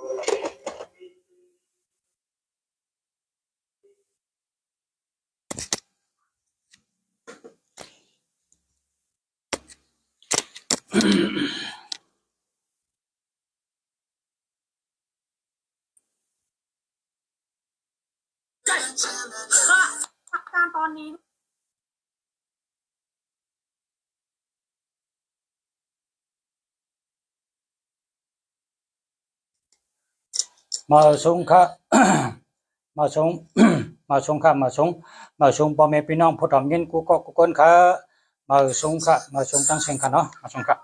การตอนนี้มาชงค่ะ มาชง มาชงค่ะมาชงพ่อแม่พี่น้องผู้ทำยินกูก็กูคนค่ะมาชงค่ะมาชงตั้งเสียงค่ะเนาะมาชงค่ะ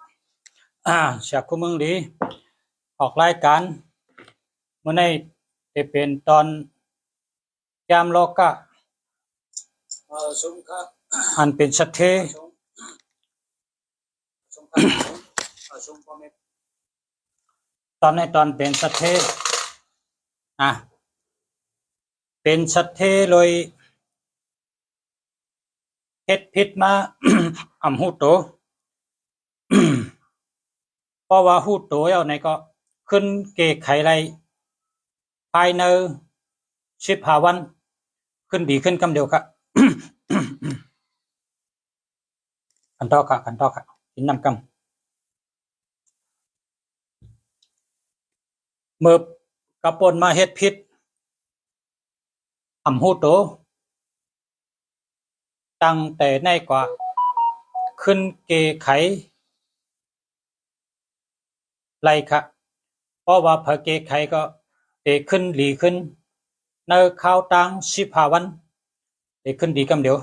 เสียคุณมึงดีออกรายการเมื่อในจะเป็นตอนยามโลกะมาชงค่ะอันเป็นสัตเทชงค่ะมาชงพ่อแม่ตอนในตอนเป็นสัตเทเป็นสัตเทเลยเฮ็ดผิดมา อำหูโต เพราะว่าหูโตเอาไหนก็ขึ้นเกกไขไรภายใน15 วันขึ้นดีขึ้นกำเดียวครับ กันต่อค่ะกินน้ำกำเมื่อกระปนมาเฮ็ดผิดอำหูโตตั้งแต่ในกว่าขึ้นเกไขไรครับเพราะว่าพอเกไขก็เตขึ้นหลีขึ้นในข้าวตัง15 วันเตขึ้นดีกำเดียว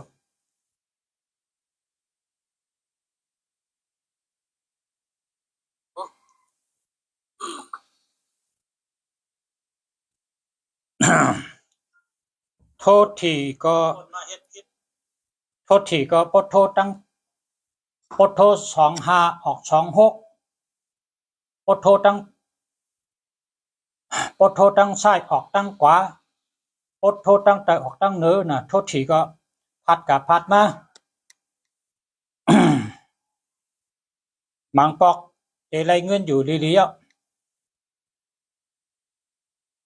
โทษทีก็ปดโทษตั้งปดโทษ25ออก26ปดโทษตั้งซ้ายออกตั้งขวาปดโทษตั้งใต้ออกตั้งเหนือน่ะโทษทีก็พัดกับพัดมา มังปอกเอไรเงินอยู่ลีๆอ่ะ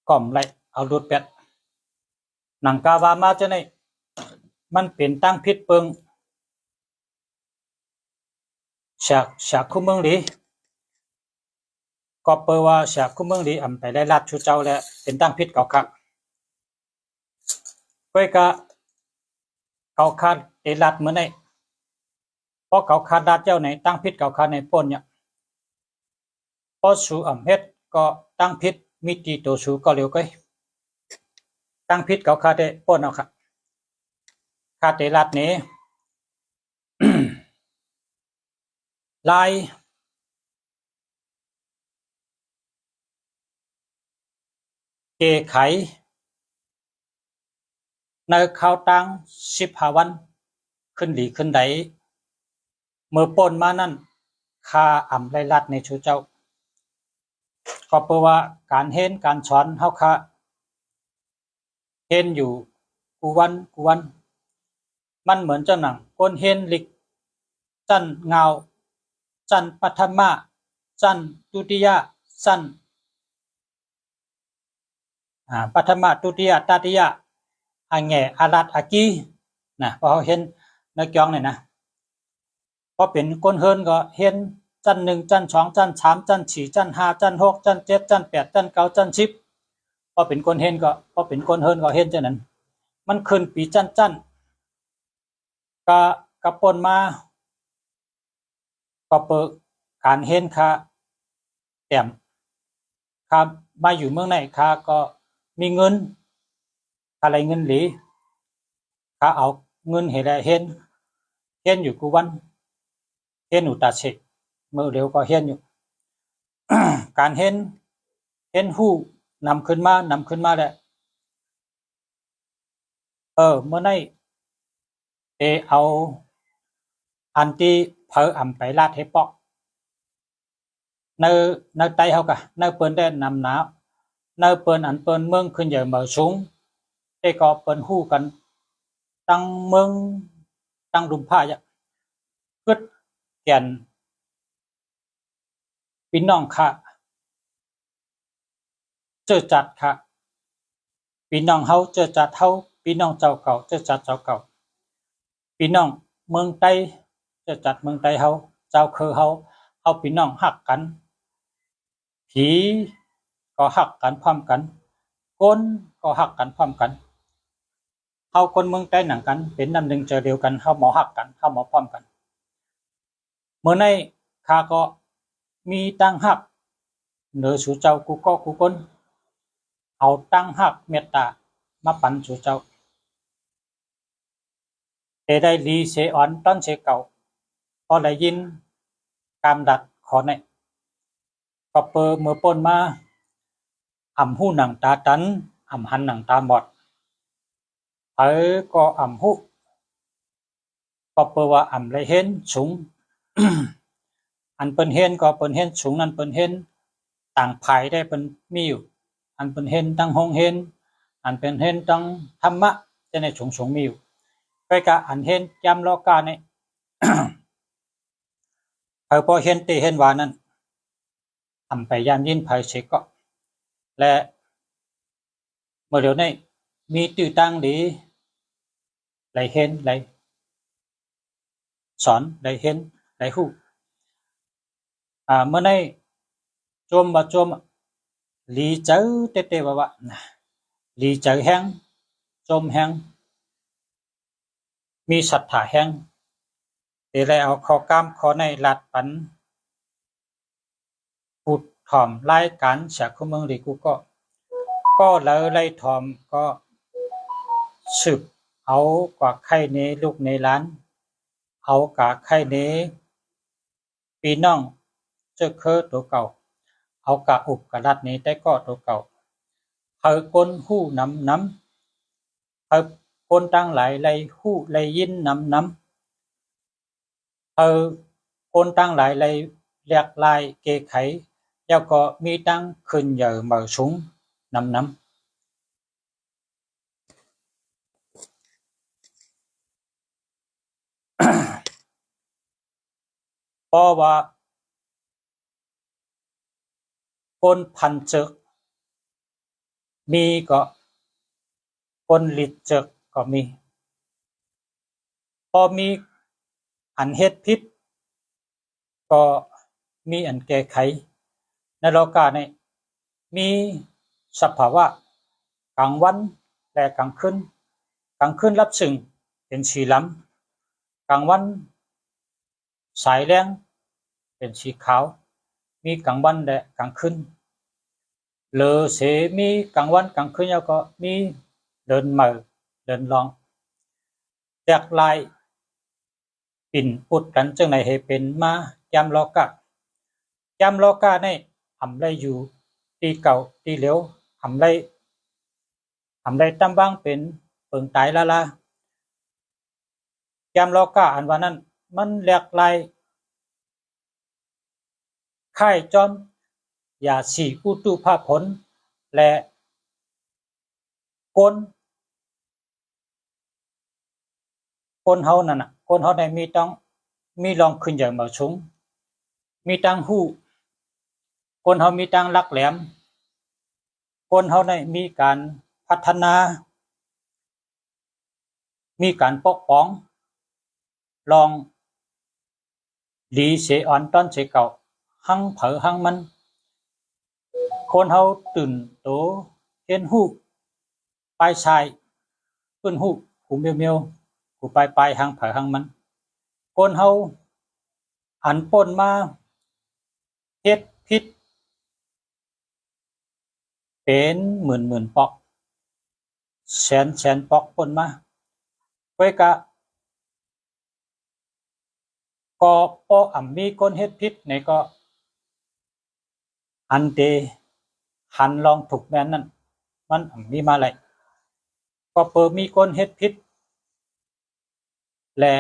ก่อมไรเอาดูดเป็ดหนังกาวามาจะไหนมันเป็นตั้งพิษเปิงฉากคุ้มเมืองดีก็เปว่าฉากคุ้มเมืองดีอำไปได้ลาดชูเจ้าแล้วเป็นตั้งพิษเก่าคักก้อยกะเก่าคัดเอลาดเหมือนไหนเพราะเก่าคัดลาดเจ้าไหนตั้งพิษเก่าคัดในป่นเนี่ยพอสูอำเฮ็ดก็ตั้งพิษมีตีตัวสูก็เร็วก้อยตั้งพิษเก่าคัดได้ป่นเอาค่ะคาเตลาดนี้ ลายเกไขในข้าวตัง15 วันขึ้นหลีขึ้นใดเมื่อป่นมานั่นคาอ่ำไรลัดในชูเจ้าก็เพราะว่าการเห็นการสอนเฮาค่ะเห็นอยู่กูวันมันเหมือนเจ้าหนังก้นเห็นลิกจันเงาจันปัทมาจันตุติยะจันปัทมาตุติยะตติยะอังแงอารัตอากีนะพอเห็นในกยองเนี่ยนะพอเป็นก้นเฮินก็เห็นจัน1จัน2จัน3จัน4จัน5จัน6จัน7จัน8จัน9จัน10พอเป็นก้นเฮินก็เห็นจังนั้นมันขึ้นปีจันกะปนมาก็เปิดการเห็นค่ะแต้มค่ะมาอยู่เมืองไหนค่ะก็มีเงินอะไรเงินหลีค่ะเอาเงินให้ได้เห็นอยู่กูวันเห็นอุตาเชเมื่อเร็วก็เห็นอยู่ การเห็นหู้นำขึ้นมาแล้วเมื่อไหร่เอาอันที่เพออำไปลาดให้ปอกในไตเฮากะในเปิ้นได้นำหนาในเปิ้นอันเปิ้นเมืองขึ้นใหญ่มาสูงก็เปิ้นฮู้กันตั้งเมืองตั้งรุมผ้าจะกึดแก่นพี่น้องค่ะ เจอจัดค่ะพี่น้องเฮาเจอจัดเฮาพี่น้องเจ้าเก่าเจอจัดเจ้าเก่าพี่น้องเมืองใต้เจอจัดเมืองใต้เฮาเจ้าคือเฮาพี่น้องฮักกันผีก็ฮักกันพร้อมกันคนก็ฮักกันพร้อมกันเฮาคนเมืองใต้หนังกันเป็นน้ำหนึ่งเจอเดียวกันเฮาหมอฮักกันเฮาหมอพร้อมกันเมื่อในข้าก็มีตั้งฮักเหนือสู่เจ้ากูก็กูคนเอาตั้งฮักเมตตามาปันสู่เจ้าแต่ได้ลีเสอ่อนต้นเสเก่าพอได้ยินกามดัดขอในก็เปิดมือปนมาอ่ำหูหนังตาตันอ่ำหันหนังตาบอดเผอก็อ่ำหูก็เปิดว่าอ่ำเลยเห็นสูง อันเปิ้นเห็นก็เปิ้นเห็นสูงนั้นเปิ้นเห็นต่างภายได้เปิ้นมีอยู่อันเปิ้นเห็นตั้งหงเห็นอันเปิ้นเห็นตั้งธรรมะจะในสูงมีอยู่ไปกะอันเห็นยามโลกานี่ เผอพอเห็นติเห็นว่านั้นอ่ำไปยามยินไผเสก็และเมื่อเดี๋ยวนี้มีตื้อตั้งดีไหลเห็นไหลสอนไหลเห็นไหลฮู้เมื่อในโจมบ่โจมหลีเจอเตๆว่าหลีเจอแฮงโจมแฮงมีศรัทธาแฮงแต่แล้วเอาข้อกามข้อในลัดปันพูดถ่อมรายการเสียคู่เมืองหลีกูก็แล้วไล่ถ่อมก็สืบเอากว่าไข่ในลูกในร้านเอากะไข่ในพี่น้องเจ้าคือตัวเก่าเอากะอุบกะรัดนี้แต่ก็ตัวเก่าเฮาคนฮู้นำเฮาคนตั้งหลายไลฮู้ไลยินนำเฮาคนตั้งหลายไลเรียกลายเกไขแล้วก็มีตั้งขึ้นเหยอเหมาสูงนำเพราะว่าคนพันจึกมีก็คนลิดจึกก็มีพอมีอันเฮ็ดผิดก็มีอันแก้ไขในโลกานี้มีสภาวะกลางวันและกลางคืนกลางคืนรับซึ่งเป็นสีล้ำกลางวันสายแรงเป็นสีขาวมีกลางวันและกลางคืนเลอเสมีกลางวันกลางคืนแล้วก็มีเดินเหม่อเดินลองแตกลายปิ่นปุดกันจังไหนให้เป็นมายามโลกายามโลกานี่อำไลอยู่ตีเก่าตีเหลวอำไลตำบางเป็นเปิงตายละยามโลกาอันว่านั้นมันแหลกลายค่ายจอมอย่าสีอุตุภาพผลและคนเฮานั่นน่ะคนเฮาได้มีต้องมีลองขึ้นอย่างบ่สูงมีตังฮู้คนเฮามีตังลักแหลมคนเฮาได้มีการพัฒนามีการปกป้องลองดีเสียอ่อนต้นเสียเก่าหังเผอหังมันคนเฮาตื่นโตเห็นฮู้ปลายชายเพิ่นฮู้กูเมียวกูปลายหังเผอหังมันคนเฮาอันป่นมาเฮ็ดผิดเป็นหมื่นปอกแสนปอกป่นมาไว้กะก็พอมีคนเฮ็ดผิดนี่ก็อันเตหันลองถูกแม่นนั่นมันมีมาไหลก็เปิดมีคนเฮ็ดผิดและ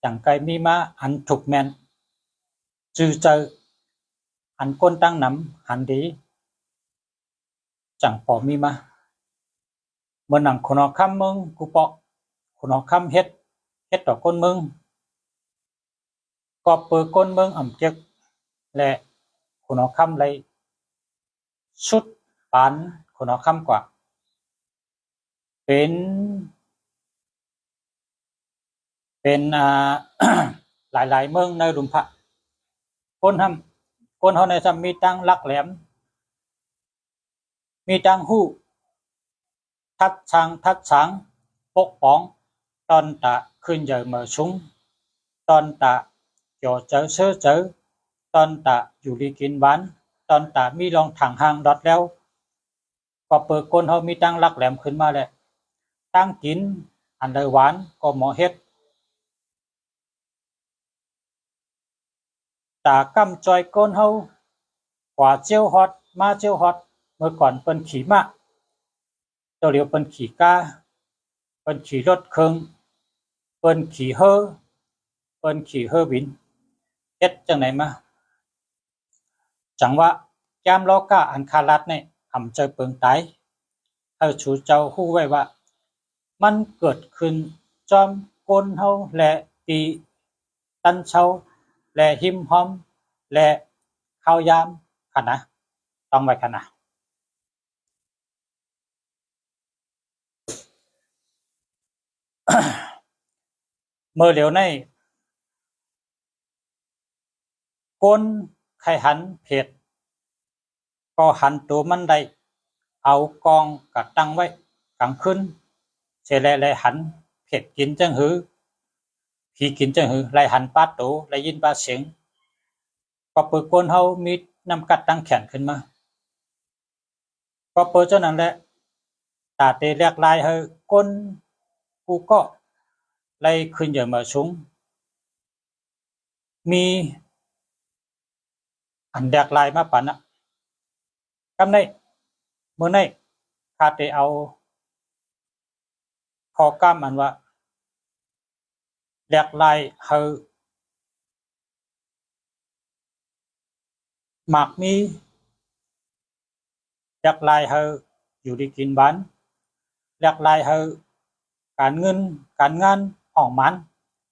จังไกมีมาอันถูกแม่นจือเจออันคนตั้งนำหันดีจังพอมีมาเมื่อหนังคนอคำมึงกูปอกคนอคำเฮ็ดต่อคนมึงก็เปิดคนมึงจึกและคนอคำเลยสุด ปานคนเอาคำกว่าเป็นหลายๆเมืองในรุมพระคนเฮาในซ้ำมีตั้งลักแหลมมีตั้งหู้ทัดช้างปกป้องตอนตะขึ้นgiờ mở súngตอนตะchỗ chớ sơ chớตอนตะอยู่ดีกินหวานตอนตะมีรองถังหางดอดแล้วก็เปิดคนเฮามีตั้งลักแหลมขึ้นมาแล้วตั้งกินอันใดหวานก็หมอเฮ็ดตากำจอยก้นเฮากว่าเจียวฮอดมาเจียวฮอดเมื่อก่อนเปิ้นขี่ม้าตัวเดียวเปิ้นขี่กาเปิ้นขี่รถเครื่องเปิ้นขี่เฮ้อเปิ้นขี่เฮ้อวินเฮ็ดจังไหนมาจังว่ายามล้อกาอันคารัดเนี่ยอำเจอเปิงตายให้ชูเจ้าฮู้ไว้ว่ามันเกิดขึ้นจอมก้นเฮาและตีตันเชาและหิมหอมและข้าวยามค่ะนะต้องไว้ค่ะนะเมื่อเหลียวในก้นไข่หันเพจก็หันตัวมันได้เอากองกะตั้งไว้กลางคืนเสร็จแล้วหันเพจกินจังหือผีกินจังหือไล่หันปาดโตไล่ยินปาดเสียงก็เปิดก้นเฮามีน้ำกัดตั้งแขนขึ้นมาก็เปิดเจ้านั้นแหละตาเตเรียกลายเฮาก้นกูก็ไล่ขึ้นอย่ามาสูงมีอันแดกลายมาปันอ่ะกำในเมื่อในคาเตเอาคอกล้ามอันว่าแดกลายเฮาหมากมีแดกลายเฮาอยู่ดีกินบ้านแดกลายเฮาการเงินการงานอ่องมัน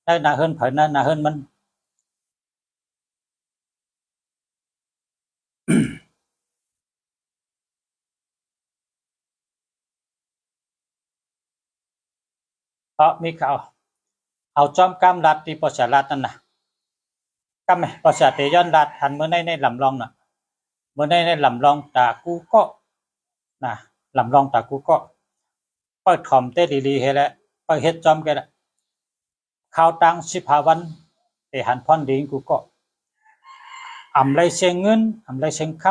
ได้น่าเฮิรนเผยน่าเฮิรนมันเพราะมีเขาเอาจอมกำรัดที่ประชารัฐนั่นนะกำไหมประชาเตย้อนรัฐหันเมื่อในลำลองน่ะเมื่อในลำลองตากูก็นะลำลองตากูก็ปล่อยถ่อมเต้ดีๆให้แล้วปล่อยเฮ็ดจอมแกละข้าวตัง15 วันเตหันพรดีกูก็อำไรเสียงเงินอำไรเสียงค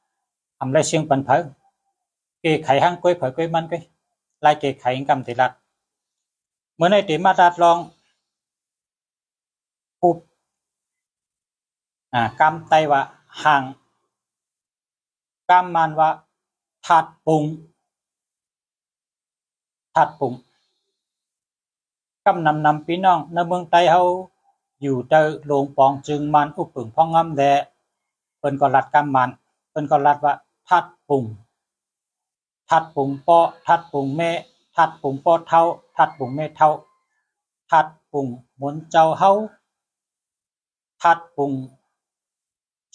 ำอำไรเสียงปันเผยเกไขห้างก้อยเผยก้อยมันก้อยลายเกไขกำติรัดเมื่อในเตมาตัดลองปุบกำไตว่าห่างกำมันว่าถัดปุงกำนำพี่น้องในเมืองไต้เฮาอยู่เตอโรงปองจึงมันอุปปึงพ่องงำแดเปิ้นก็รัดกำมันเปิ้นก็รัดว่าทัดปุงปอทัดปุงแม่ทัดปุงปอเท่าทัดปุงแม่เท่าทัดปุงหมุนเจ้าเฮาทัดปุง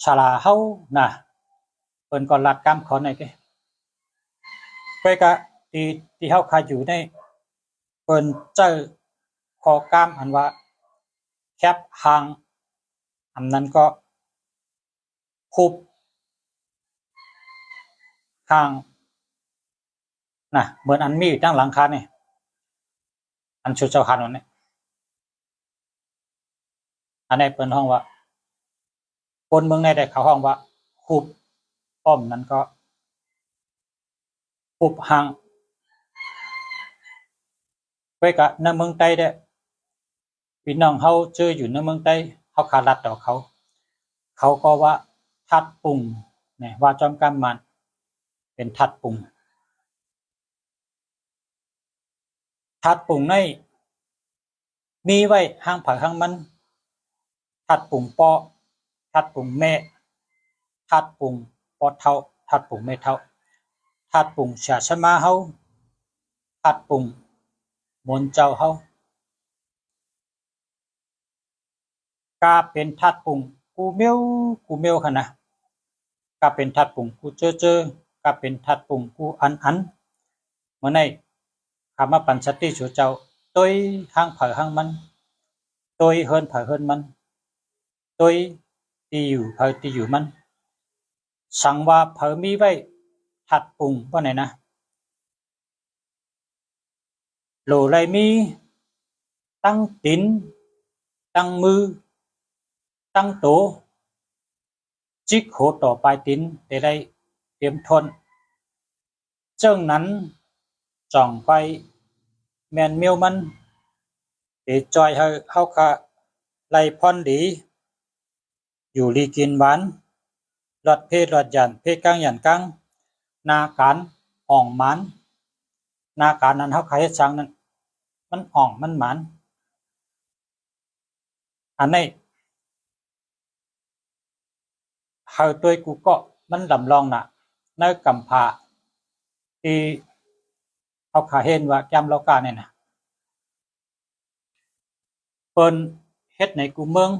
ชลาเฮานะเปิ้นก็รัดกำขอหน่อยเกไปกะที่เฮาคาอยู่ในเปิ้นเจอคอกามอันว่าแคบหางอันนั้นก็คุบหางนะเหมือนอันมีอยู่ตั้งหลังคาเนี่ยอันชุดเจ้าคันวันนี้อันนี้เปิ้นห้องว่าคนเมืองในได้เขาห้องว่าคุบป้อมนั้นก็คุบหางไปกะในเมืองไต้เด้พี่น้องเฮาเจออยู่ในเมืองไต้เฮาขารัดต่อเขาก็ว่าทัดปุงเนี่ยว่าจอมกำมันเป็นทัดปุงในมีไว้ห้างผักห้างมันทัดปุงปอทัดปุงแม่ทัดปุงปอเท่าทัดปุงแม่เท่าทัดปุงชาชมาเฮาทัดปุงมนเจ้าเฮากาเป็นทัดปุงกูเมียวค่ะนะกาเป็นทัดปุงกูเจอ ก็เป็นทัดปุ่งกูอันเมื่อในคำว่าปัญชติชูเจ้าตัวห้างเผอห้างมันตัวเฮินเผอเฮินมันตัวตีอยู่เผอตีอยู่มันสังว่าเผอมีไว้ทัดปุ่งว่าไหนนะโหลไรมีตั้งตินตั้งมือตั้งโตจิกโหต่อปลายตินได้ได้เตรียมทนเจ้านั้นจ่องไปแมนเมียวมันเดจอยเฮาคะไลพอนดีอยู่ลีกินหวานรอดเพศรอดยันเพศกลางยันกลางนาการอ่องหมันนาการนั้นเฮาคะเฮ็ดจังนั้นมันอ่องมันหมันอันนี้เฮาตัวกูก็มันลำลองน่ะในกำพาที่เฮาคะเห็นว่าแก้มเรากาเนี่ยนะเปิ้นเฮ็ดในกูเมือง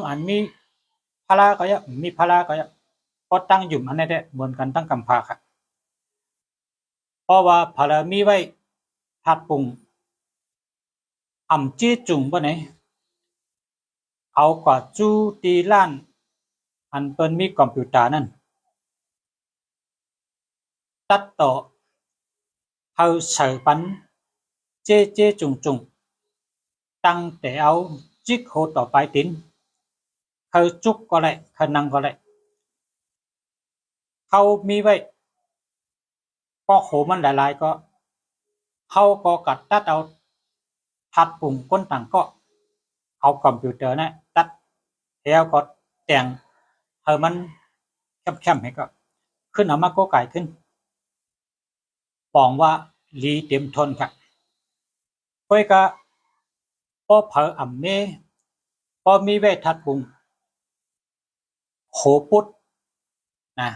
อันมีพลาก็ยะมีพลาก็ยะก็ตั้งอยู่อันนี้แหละเหมือนกันตั้งกำพาค่ะเพราะว่าพลามีไว้ทัดปุ่งอ่ำจี้จุงบ่ไหนเอากว่าจู้ตีล้านอันเปิ้นมีคอมพิวเตอร์นั่นตัดต่อเฮาใส่ปันเจจุงตั้งแต่เอาจิกโหต่อไปตินเฮาจุกก็ได้เฮานั่งก็ได้เฮามีไว้ก็โหมันหลายๆก็เฮาก็กัดตัดเอาทัดปุ่งก้นต่างก็เอาคอมพิวเตอร์นะตัดแล้วก็แต่งให้มันเข้มๆให้ก็ขึ้นเอามาก็ไก่ขึ้นปองว่าลีเต็มทนค่ะก้อยก็พอเผออ่ำเมพอมีไว้ทัดปุ่งโหปุดนะ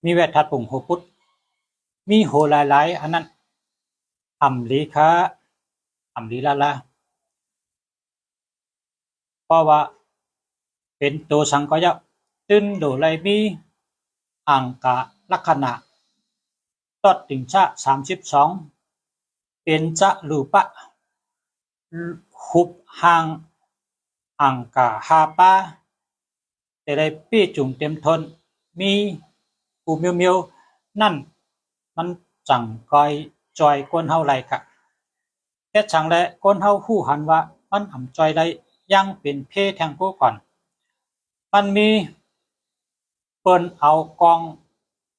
มีไว้ทัดปุ่งโหปุดมีโหหลายๆอันนั้นอ่ำลีคะอ่ำลีละเพราะว่าเป็นตัวสังก็ยะตึนโดไลมีอังกะลักษณะตอดติงชะ32เป็นจะลูปะหุบหางอังกะฮาปาแต่ได้ปีจุงเต็มทนมีปูเมียวนั่นมันจังกอยจอยก้นเฮาไหลค่ะแต่จังและก้นเฮาฮู้หันว่ามันอ่ำจอยได้ยังเป็นเพแทงผู้ก่อนมันมีเปิ้นเอากอง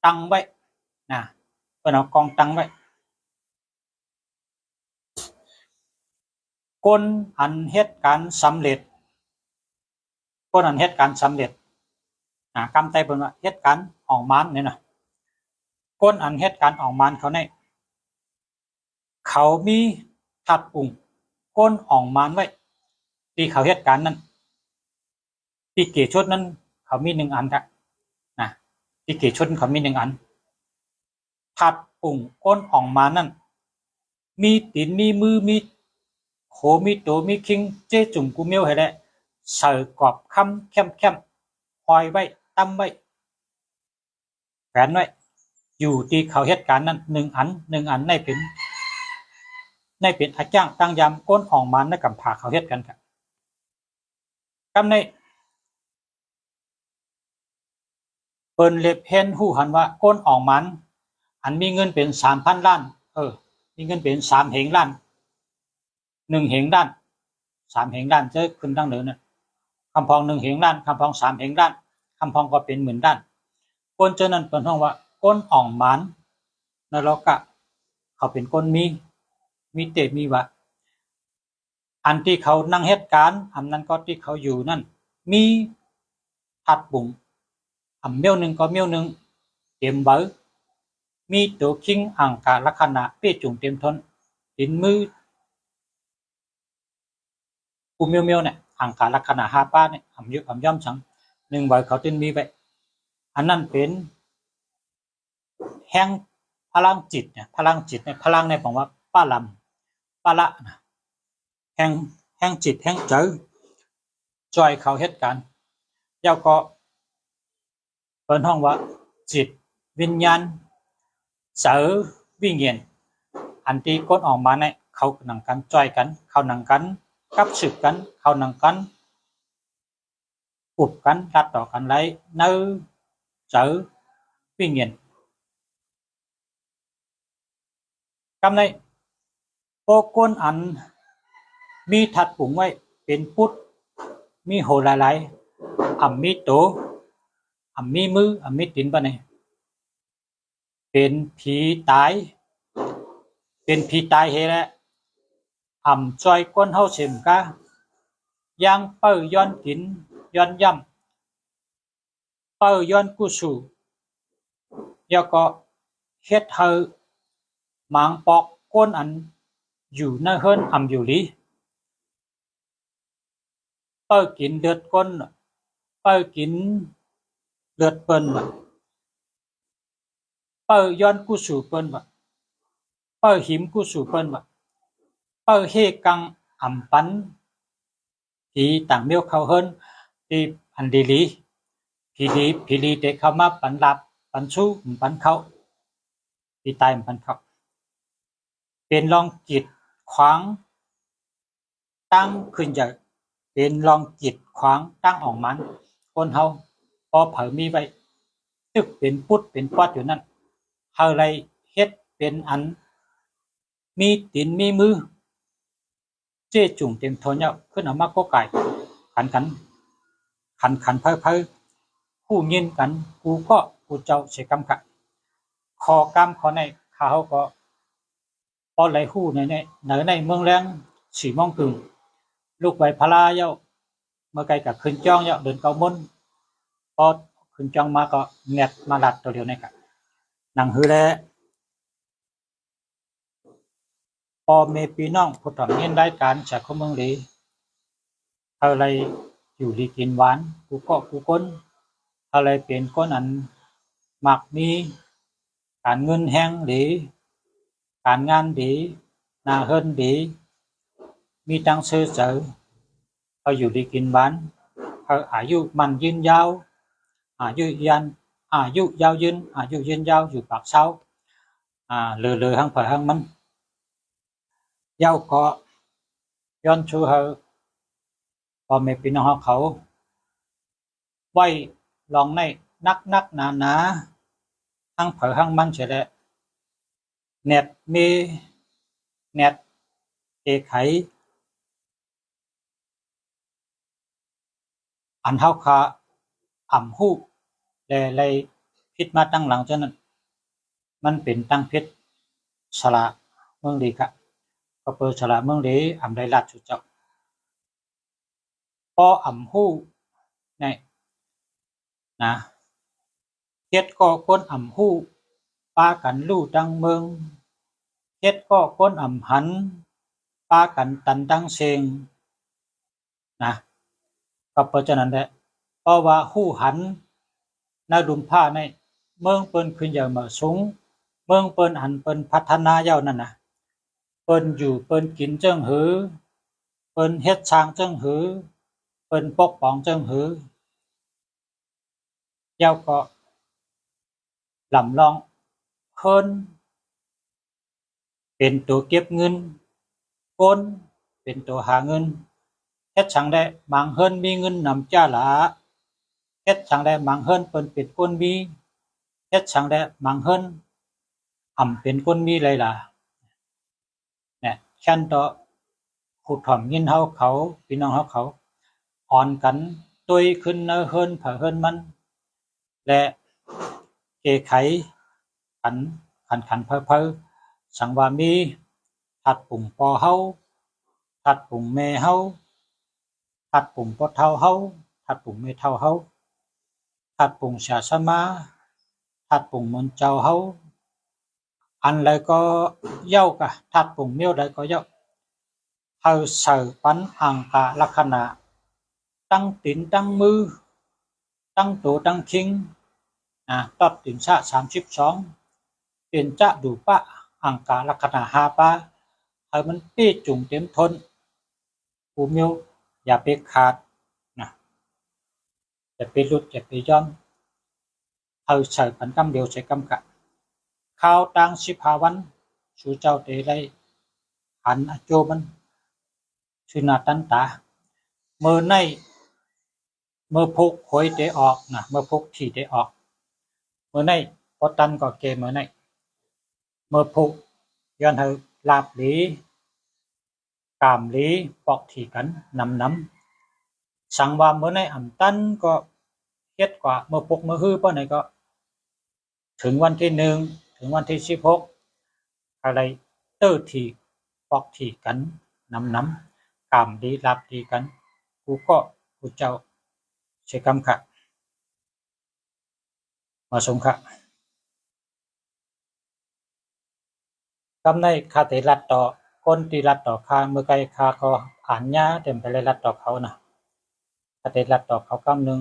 ตังไว้นะเปิ้นเอากองตังไว้ก้นอันเหตุการณ์สำเร็จก้นอันเหตุการณ์สำเร็จกำไตเปิ้นว่าเหตุการณ์ออกมานเนี่ยนะก้นอันเหตุการณ์ออกมานเขาเนี่ยเขามีทัดปุ่งก้นออกมานไว้ที่เขาเหตุการณ์นั้นที่เกชดนั้นเขามี1อันครับนะที่เกชดเขามี1อันทัดปุ่งก้นออกมานั่นมีตีนมีมือมีโหมีโตมีคิงเจจุ่มกูเมียวให้ได้ใส่กรอบคำเข้มคอยไว้ตั้มไว้แขวนไว้อยู่ที่เขาเหตุการณ์นั้น1อันในเป็นอาจ้างตั้งยามก้นออกมาในกำผาเขาเหตุกันครับกำในเปิ้นเล็บเห็นหู้หันว่าก้นออกมันอันมีเงินเป็น 3,000 ล้านมีเงินเป็น3เหงล้าน1เหงล้าน3เหงล้านจะขึ้นดังเดิมน่ะคำพอง1เหงล้านคำพอง3เหงล้านคำพองก็เป็นหมื่นล้านก้นเจ้านั้นเปิ้นฮ้องว่าก้นออกมันนรกะเขาเป็นก้นมีเตมีวะอันที่เขานั่งเหตุการณ์อันนั้นก็ที่เขาอยู่นั่นมีทัดบุงเมียวหนึ่งก็เมียวหนึ่งเต็มเบอร์มีตัวคิงอังกาลักษณะเปี้ยจุงเต็มทนดินมือกูเมียวเนี่ยอังกาลักษณะฮาป้าเนี่ยย่อมสัง1เบอร์เขาตึนมีไปอันนั้นเป็นแห่งพลังจิตเนี่ยพลังในผมว่าป้าลำป้าละนะแห่งจิตแห่งเจอจอยเขาเหตุการณ์เจ้าก็ เปิ้นห้องว่าจิตวิญญาณเสือวิญญาณอันที่ก้นออกมาเนี่ยเขาหนังกันจ้อยกันเขาหนังกันกับสืบกันเขาหนังกันอุบกันรัดต่อกันไรเนื้อเสือวิญญาณกำในโปก้นอันมีถัดปุ่งไว้เป็นพุทธมีโหหลายๆอ่ำมีโตอ่ำมีมืออ่ำมีตีนปะเนี่ยเป็นผีตายเป็นผีตายเฮแหละอ่ำจอยก้นเฮาเสมกะย่างเป้อย้อนกินย้อนย่ำเป้อย้อนกุสูแล้วก็เฮ็ดเฮาหมางปอกก้นอันอยู่ในเฮิรนอ่ำอยู่ลีเป้อกินเลือดก้นเป้อกินเลือดเปิ้นเป้อย้อนกุสูเปิ้นเป้อหิมกุสูเปิ้นเป้อเฮกังอ่ำปันที่ต่างเมียวเขาเฮิรนที่อันดีลีผีลีเด็กเข้ามาปันลับปันสู้ปันเขาผีตายปันเขาเป็นลองจิตขวางตั้งขึ้นจากเป็นลองจิตขวางตั้งออกมันคนเฮาพอเผยมีไว้ตึกเป็นพุทธเป็นปอดอยู่นั่นเฮาเลยเฮ็ดเป็นอันมีตีนมีมือเจ้จุ่งเต็มทนเนาะขึ้นเอามาก็ไก่ขันเพ้อผู้ยินกันกูก็กูเจ้าเสกำกะคอกำขอในเขาก็พอไหลหู้ในเมืองแรงสีมองกึ่งลูกใบพลาเย้าเมื่อไกลกับขึ้นจ้องเย้าเดินเกามุนพอขึ้นจ้องมาก็เงียดมาลัดตัวเดียวในกะหนังหือแลพอเมปีน้องผู้ถอมเงินได้การจากข้อเมืองหลีอะไรอยู่ดีกินหวานกูก็กูก้นอะไรเป็นก้นอันมักมีการเงินแห้งดีการงานดีนาเฮิรนดีมีตังซื้อเสือเขาอยู่ดีกินหวานเขาอายุมันยืนยาวอายุยาวยืนยาวอยู่ปากเช้าเลอหังเผยหังมันยาวก็ย้อนชูเฮอพอเมปีน้องเขาไว้ลองในนักหนาหังเผยหังมันเฉยแหละเน็ตมีเน็ตเอไขอันเฮาคาอ่ำหู้เลยพิษมาตั้งหลังจนนั้นมันเป็นตั้งพิษสละเมืองดีครับก็เปิดสละเมืองดีอ่ำได้ลัดสุดเจ้าพออ่ำหู้นี่นะเฮ็ดก็คนอ่ำหู้ปากันลู่ดังเมืองเฮ็ดก็คนอ่ำหันปากันตันดังเซงนะก็เพราะฉะนั้นแหละเพราะว่าหู้หันนาดุมผ้าในเมืองเปิ้นขึ้นอย่างมาสูงเมืองเปิ้นอันเปิ้นพัฒนาเย้านั่นน่ะเปิ้นอยู่เปิ้นกินจังหือเปิ้นเฮ็ดช้างจังหือเปิ้นปกป้องจังหือเย้าก็ลำลองเพิ่นเป็นตัวเก็บเงินคนเป็นตัวหาเงินเฮ็ดจังได้บางเฮิรนมีเงินนำจ้าหลาเฮ็ดจังได้บางเฮิรนเปิ้นเป็นคนมีเฮ็ดจังได้บางเฮิรนอ่ำเป็นคนมีเลยล่ะเนี่ยแค่นต่อผู้ถ่อมยินเฮาเขาพี่น้องเฮาเขาอ่อนกันตุยขึ้นเนอเฮิรนเผอเฮิรนมันและเกไขขันเพ้อสังว่ามีทัดปุ่งปอเฮาทัดปุ่งแม่เฮาทัดปุ่งปอเท่าเฮาทัดปุ่งแม่เท่าเฮาทัดปุ่งศาสมาทัดปุ่งมนเจ้าเฮาอันใดก็เย้ากะทัดปุ่งเมียวใดก็เย้าเฮาเสือปันอังกะลักษณะตั้งตีนตั้งมือตั้งโตตั้งคิงตอดติ่มชะ32เป็นจะดูปะอังกาลักษณะหาปะให้มันปี้จุ่งเต็มทนผู้เมียวอย่าไปขาดนะอย่าไปหลุดอย่าไปย่อม hơi sợi bắn cam điều sẽ cam cả khao tăng ship hà văn chú cháu để đây hắn cho mình suy nà tan ta mơ này mơ phục khối để ọt nè mơ phục thì để ọt mơ này có tan có kề mơ này mơ phụcย้อนhơi lạp lý cảm lý bọc thì cắn nắm sáng và mơ này ẩm tan có kết quả mơ phục mơ hư bao này cóถึงวันที่1ถึงวันที่16อะไรเตอร์ที่ปอกที่กันน้ำกามดีรับดีกันกูก็กูเจ้าใช้คำค่ะมาสงค่ะคำในคาเตรัดต่อคนที่รัดต่อคาเมื่อไกลคาก็อ่านยาเต็มไปเลยรัดต่อเขานะคาเตรัดต่อเขาคำหนึ่ง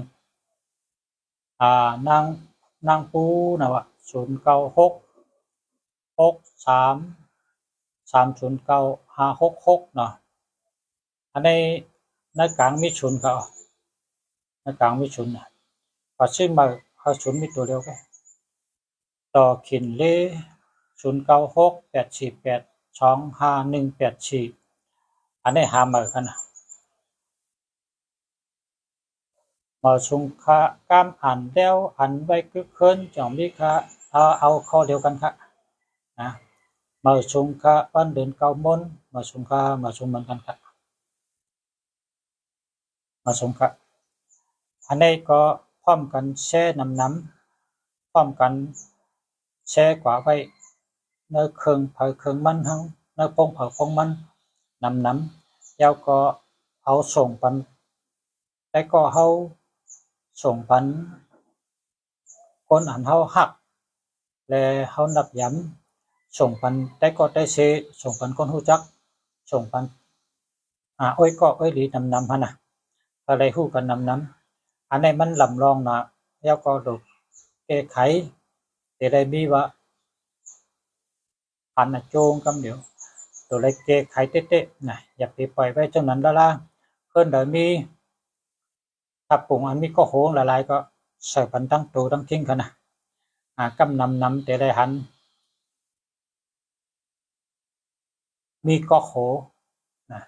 นางปูนะวะ0966330566เนาะอันในในกลางมิชุนเขาในกลางมิชุนนะก็ชื่อมาเขาชุนมีตัวเดียวกันต่อขินเล่0968482514อันนี้หามากันนะมาชุงค่ากามอ่านเดียวอ่านไว้คือเคินจ่องมีค่าเอาข้อเดียวกันค่ะนะมาชุงค่าวันเดือนเก้ามนมาชุงค่ามาชุงเหมือนกันค่ะมาชุงค่าอันนี้ก็พร้อมกันแช่น้ำพร้อมกันแช่กว่าไว้ในเครื่องเผาเครื่องมันทั้งในพงเผาพงมันน้ำแล้วก็เอาส่งปันแต่ก็เอาส่งปันคนอ่านเฮาหักและเฮานับย้ำส่งปันแต่ก็ได้เสส่งปันคนหูจักส่งปันอ้อยก็อ้อยหลีน้ำฮะนะอะไรหู้กันน้ำอันนี้มันลำลองนะแล้วก็ดูแก้ไขแต่ได้มีว่าอันโจงกำเดียวตัวเล็กแก้ไขเต๊ะๆนะอย่าไปปล่อยไว้จนนั้นละเพิ่นเดี๋ยวมีถ้าปรุงอันมีก็โหงหลายๆก็ใส่ปันตั้งตัวตั้งทิ้งกันนะกำนำแต่ได้หันมีก็โหนะ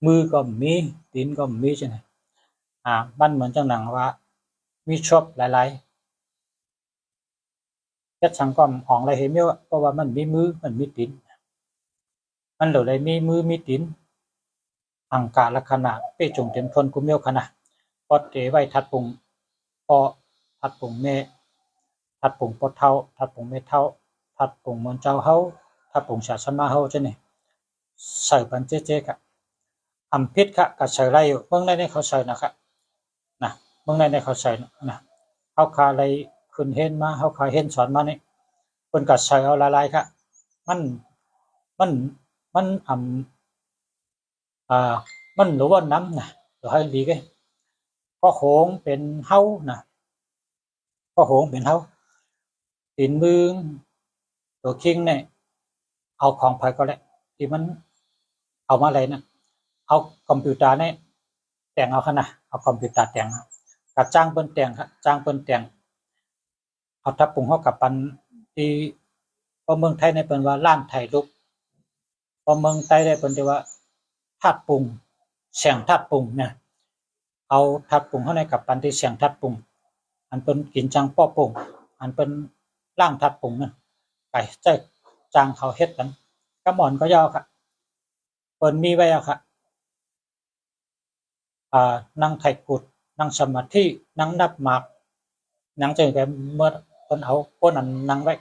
มือก็มีตีนก็มีใช่ไหมมันเหมือนจังหนังว่ามีชอบหลายๆยัดสังก็อ่องอะไรเห็นไหมว่าเพราะว่ามันมีมือมันมีตีนมันเหลืออะไรมีมือมีตีนอังกาลักษณะเป้จงเต็มทนกุมเมียวขนาดพอเตไว้ทัดปุ่งพอทัดปุ่งเมทัดปุ่งปดเท่าทัดปุ่งเมเท่าทัดปุ่งเหมือนเจ้าเฮาทัดปุ่งศาสนาเฮาใช่ไหมใส่ปันเจ๊กะอำพิษค่ะกับใส่ไรอยู่เมื่อในเขาใส่นะครับนะเมื่อในเขาใส่นะเขาคาอะไรขึ้นเห็นมาเขาคาเห็นสอนมาเนี่ยคนกับใส่เอาหลายๆค่ะมันมันรู้ว่าน้ำนะตัวให้ดีกันก็โหงเป็นเฮานะก็โหงเป็นเฮาตีนมือตัวคิงเนี่ยเอาของไปก็แหละที่มันเอามาอะไรนะเอาคอมพิวเตอร์เนี่ยแต่งเอาขนาดเอาคอมพิวเตอร์แต่งกับจ้างเปิ้นแต่งครับจ้างเปิ้นแต่งเอาทับปุ่งเข้ากับปันที่พอเมืองไทยในเป็นว่าล้านไทยลุกพอเมืองใต้ได้เป็นที่ว่าทัดปุ่งเสียงทัดปุ่งเนี่ยเอาทัดปุ่งเข้าในกับปันที่เสียงทัดปุ่งอันเป็นกินจังป้อปุ่งอันเป็นล่างทัดปุ่งนั่นไปใจจางเขาเฮ็ดกันกระหม่อนก็ยาวค่ะเปิ้นมีไว้อะค่ะนั่งไทยกุดนั่งสมาธินั่งนับหมากนั่งเจอแกเมื่อคนเอาคนนั้นนั่งไว้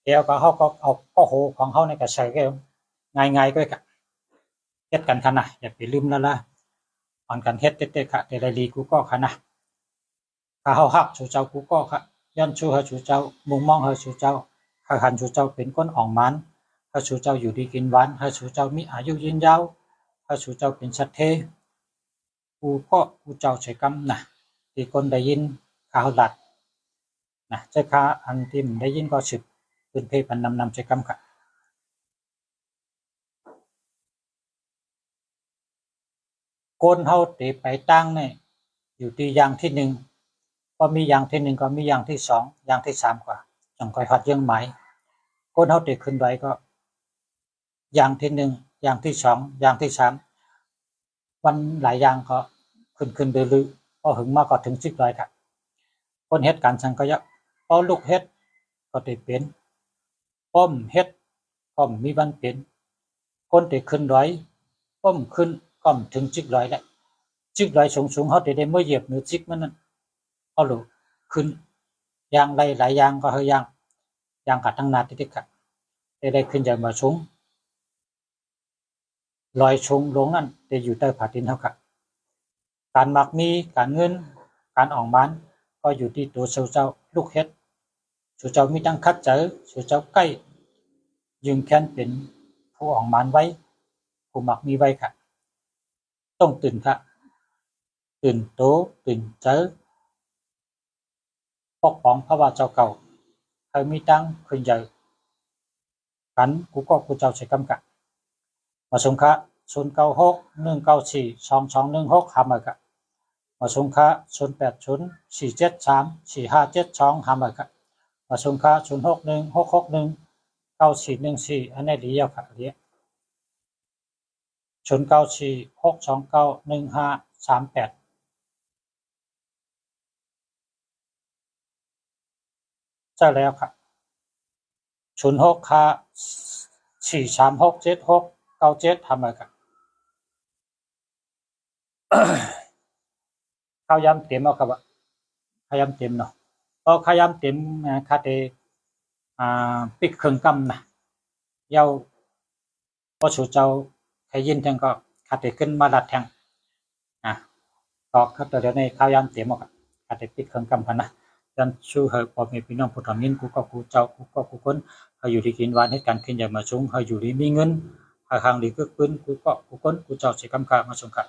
เดี๋ยวก็เขาก็เอาข้อโหของเขาในกระใส่แกง่ายๆก็ค่ะเฮ็ดกันขนาดอย่าไปลืมแล้วล่ะอ่อนกันเฮ็ดเต๊ะๆค่ะแต่ละลีกูก็ขนาดถ้าเขาหักสู่เจ้ากูก็ค่ะย้อนชูให้สู่เจ้ามุงมองให้สู่เจ้าให้หันสู่เจ้าเป็นคนอ่องมันให้สู่เจ้าอยู่ดีกินหวานให้สู่เจ้ามีอายุยืนยาวให้สู่เจ้าเป็นสัตย์เทกูก็กูเจ้าใช้กรรมนะที่คนได้ยินข่าวดัดนะใช้ค่าอันที่มันได้ยินก็สืบเป็นเพปันนำใช้กรรมค่ะคนเฮาตีไปตั้งเนี่ยอยู่ที่อย่างที่หนึ่งพ พอมีอย่างที่หนึ่งก็มีอย่างที่สองอย่างที่สามกว่าจังค่อยหัดยังหมายคนเฮาได้ขึ้นไว้ก็อย่างที่หนึ่งอย่างที่สองอย่างที่สามวันหลายอย่างก็ขึ้นดื้อๆพอหึงมาก็ถึง10ร้อยครับคนเฮ็ดการสั่งก็ยะพอลูกเฮ็ดก็ได้เป็นป้อมเฮ็ดก็มีวันเป็นคนได้ขึ้นร้อยป้อมขึ้นก็ถึง10ร้อยแล้ว10ร้อยสูงๆเฮาได้มื้อเหยียบเหนือ10มันนั่นเอาลูกขึ้นอย่างหลายอย่างก็เฮาอย่างกัดตั้งนาติดๆครับได้ขึ้นจากมาสูงลอยชงลงนั่นจะอยู่ใต้ผาดินเท่ากับการมักมีการเงินการออกมันก็อยู่ที่ตัวเจ้าลูกเฮ็ดเจ้ามีตั้งคัดเจอเจ้าใกล้ยืนแค้นเป็นผู้ออกมันไว้ผู้มักมีไว้ค่ะต้องตื่นค่ะตื่นโตตื่นเจอปกป้องพระว่าเจ้าเก่าเคยมีตั้งขึ้นใหญ่กันกูก็กูเจ้าใช้กำกับมาสงคะ0961942216หามาค่ะมาสงคะ0804734572หามาค่ะมาสงคะ0616619414อันนี้ดีแล้วค่ะเรีย0946291538ใช่แล้วค่ะ06ค่ะ4367697ทำมาค่ะข้าวยำเต็มเอาครับข้าวยำเต็มเนาะก็ข้าวยำเต็มคาเตปิกเครื่องกำนะเย้าพอสู่เจ้าใครยินแทงก็คาเตขึ้นมาลัดแทงก็ครับเดี๋ยวในข้าวยำเต็มเอาครับคาเตปิกเครื่องกำกันนะดันชูเฮอพอมีพี่น้องผู้ทำยินกูก็กูเจ้ากูก็กูคนเฮาอยู่ที่กินหวานเหตุการณ์ขึ้นใหญ่มาสูงเฮาอยู่ที่มีเงินหาทางดีก็ปืนกูก็กูคนกูเจ้าสิกำกามาสงค่ะ